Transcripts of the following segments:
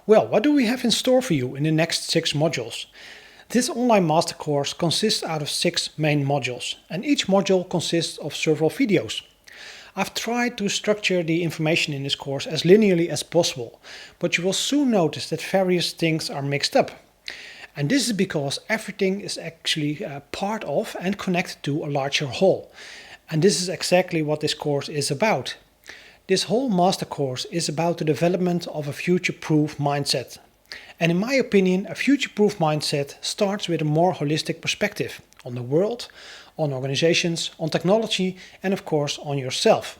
Well, what do we have in store for you in the next 6 modules? This online master course consists out of 6 main modules, and each module consists of several videos. I've tried to structure the information in this course as linearly as possible, but you will soon notice that various things are mixed up. And this is because everything is actually part of and connected to a larger whole. And this is exactly what this course is about. This whole master course is about the development of a future-proof mindset. And in my opinion, a future-proof mindset starts with a more holistic perspective on the world, on organizations, on technology, and of course on yourself.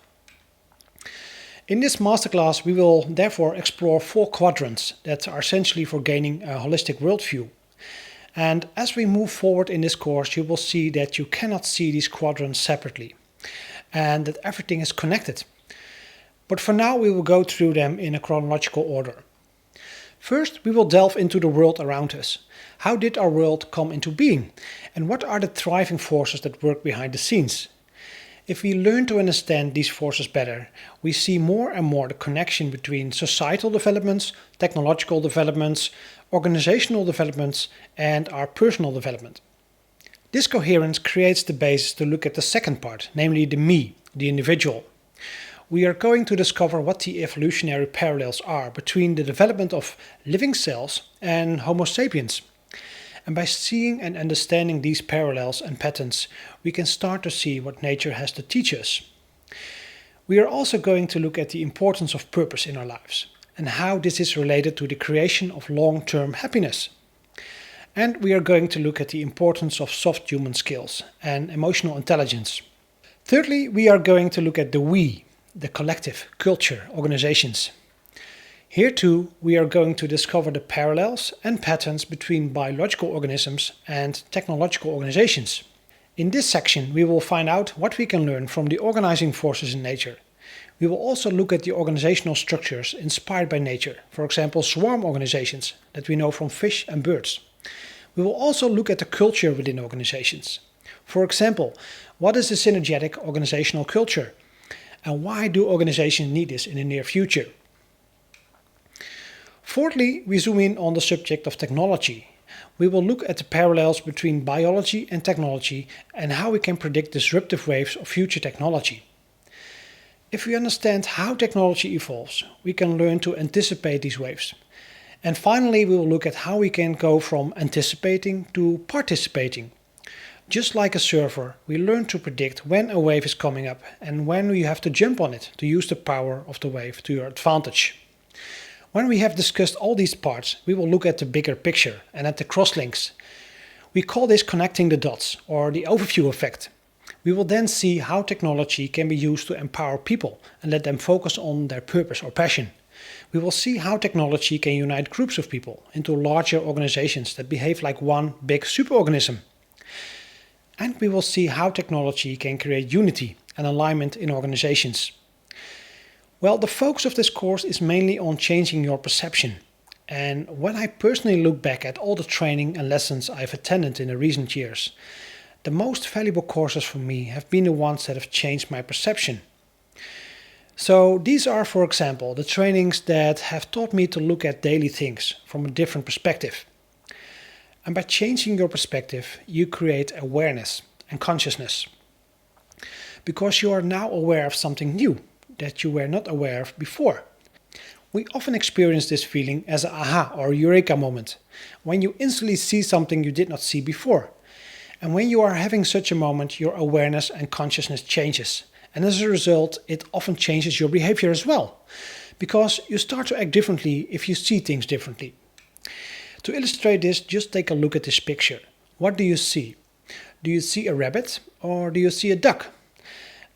In this masterclass, we will therefore explore 4 quadrants that are essentially for gaining a holistic worldview. And as we move forward in this course, you will see that you cannot see these quadrants separately and that everything is connected. But for now, we will go through them in a chronological order. First, we will delve into the world around us. How did our world come into being? And what are the driving forces that work behind the scenes? If we learn to understand these forces better, we see more and more the connection between societal developments, technological developments, organizational developments, and our personal development. This coherence creates the basis to look at the second part, namely the me, the individual. We are going to discover what the evolutionary parallels are between the development of living cells and Homo sapiens. And by seeing and understanding these parallels and patterns, we can start to see what nature has to teach us. We are also going to look at the importance of purpose in our lives and how this is related to the creation of long-term happiness. And we are going to look at the importance of soft human skills and emotional intelligence. Thirdly, we are going to look at the we, the collective, culture, organizations. Here too, we are going to discover the parallels and patterns between biological organisms and technological organizations. In this section, we will find out what we can learn from the organizing forces in nature. We will also look at the organizational structures inspired by nature, for example, swarm organizations that we know from fish and birds. We will also look at the culture within organizations. For example, what is a synergetic organizational culture? And why do organizations need this in the near future? Fourthly, we zoom in on the subject of technology. We will look at the parallels between biology and technology and how we can predict disruptive waves of future technology. If we understand how technology evolves, we can learn to anticipate these waves. And finally, we will look at how we can go from anticipating to participating. Just like a surfer, we learn to predict when a wave is coming up and when you have to jump on it to use the power of the wave to your advantage. When we have discussed all these parts, we will look at the bigger picture and at the crosslinks. We call this connecting the dots or the overview effect. We will then see how technology can be used to empower people and let them focus on their purpose or passion. We will see how technology can unite groups of people into larger organizations that behave like one big superorganism. And we will see how technology can create unity and alignment in organizations. Well, the focus of this course is mainly on changing your perception. And when I personally look back at all the training and lessons I've attended in the recent years, the most valuable courses for me have been the ones that have changed my perception. So these are, for example, the trainings that have taught me to look at daily things from a different perspective. And by changing your perspective, you create awareness and consciousness. Because you are now aware of something new that you were not aware of before. We often experience this feeling as an aha or eureka moment, when you instantly see something you did not see before. And when you are having such a moment, your awareness and consciousness changes. And as a result, it often changes your behavior as well. Because you start to act differently if you see things differently. To illustrate this, just take a look at this picture. What do you see? Do you see a rabbit or do you see a duck?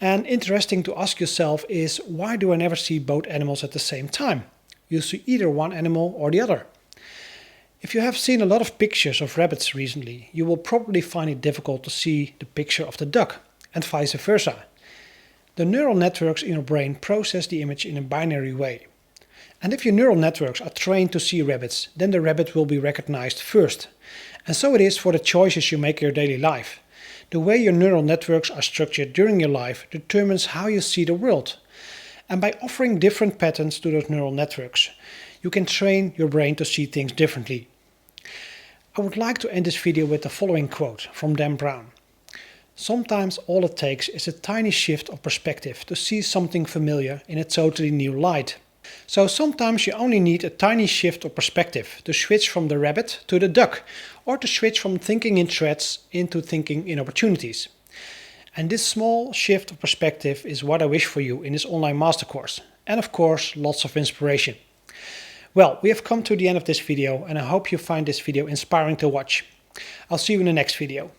And interesting to ask yourself is, why do I never see both animals at the same time? You see either one animal or the other. If you have seen a lot of pictures of rabbits recently, you will probably find it difficult to see the picture of the duck, and vice versa. The neural networks in your brain process the image in a binary way. And if your neural networks are trained to see rabbits, then the rabbit will be recognized first. And so it is for the choices you make in your daily life. The way your neural networks are structured during your life determines how you see the world. And by offering different patterns to those neural networks, you can train your brain to see things differently. I would like to end this video with the following quote from Dan Brown. Sometimes all it takes is a tiny shift of perspective to see something familiar in a totally new light. So sometimes you only need a tiny shift of perspective to switch from the rabbit to the duck, or to switch from thinking in threats into thinking in opportunities. And this small shift of perspective is what I wish for you in this online master course. And of course, lots of inspiration. Well, we have come to the end of this video and I hope you find this video inspiring to watch. I'll see you in the next video.